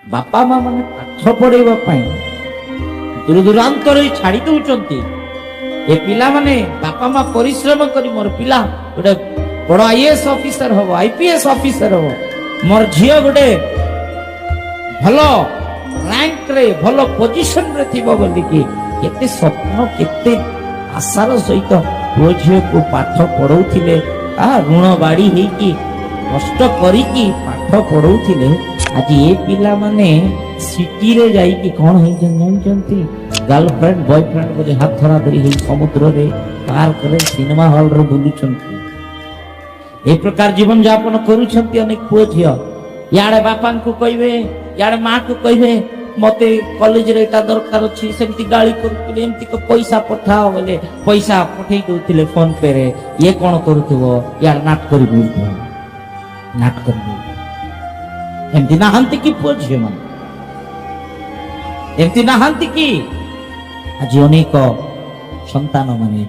ବାପା ମା ମାନେ ପାଠ ପଢେଇବା ପାଇଁ ଦୂର ଦୂରାନ୍ତରେ ଛାଡି ଦଉଛନ୍ତି। ଏ ପିଲାମାନେ ବାପା ମା ପରିଶ୍ରମ କରି ମୋର ପିଲା ଗୋଟେ ବଡ ଆଇଏଏସ୍ ଅଫିସର ହବ, ଆଇପିଏସ୍ ଅଫିସର ହବ, ମୋର ଝିଅ ଗୋଟେ ଭଲ ରାଙ୍କରେ ଭଲ ପୋଜିସନରେ ଥିବ ବୋଲିକି କେତେ ସ୍ୱପ୍ନ କେତେ ଆଶାର ସହିତ ପୁଅ ଝିଅକୁ ପାଠ ପଢଉଥିଲେ, ଋଣ ବାଡି ହେଇକି କଷ୍ଟ କରିକି ପାଠ ପଢଉଥିଲେ। ଆଜି ଏ ପିଲାମାନେ ସିଟିରେ ଯାଇକି କଣ ହେଇଛନ୍ତି ଜାଣିଛନ୍ତି? ଗାର୍ଲଫ୍ରେଣ୍ଡ ବୟଫ୍ରେଣ୍ଡ ବୋଧେ ହାତ ଧରା ଧରି ହେଇ ସମୁଦ୍ରରେ ପାର୍କରେ ସିନେମା ହଲରେ ବୁଲୁଛନ୍ତି। ଏ ପ୍ରକାର ଜୀବନ ଯାପନ କରୁଛନ୍ତି ଅନେକ ପୁଅ ଝିଅ। ଇଆଡେ ବାପାଙ୍କୁ କହିବେ, ଇଆଡେ ମାକୁ କହିବେ ମତେ କଲେଜରେ ଏଟା ଦରକାର ଅଛି, ସେମିତି ଗାଳି କରୁଥିଲେ, ଏମିତି ପଇସା ପଠାଅ ବୋଲେ ପଇସା ପଠେଇ ଦଉଥିଲେ ଫୋନ ପେ ରେ। ଇଏ କଣ କରୁଥିବ, ଇଆଡେ ନାଟ କରି ବୁଲୁଥିବ, ନାଟ କରି ବୁଲୁଥିବ। ଏମିତି ନାହାନ୍ତି କି ପୁଅ ଝିଅ ମାନେ? ଏମିତି ନାହାନ୍ତି କି ଆଜି ଅନେକ ସନ୍ତାନ ମାନେ?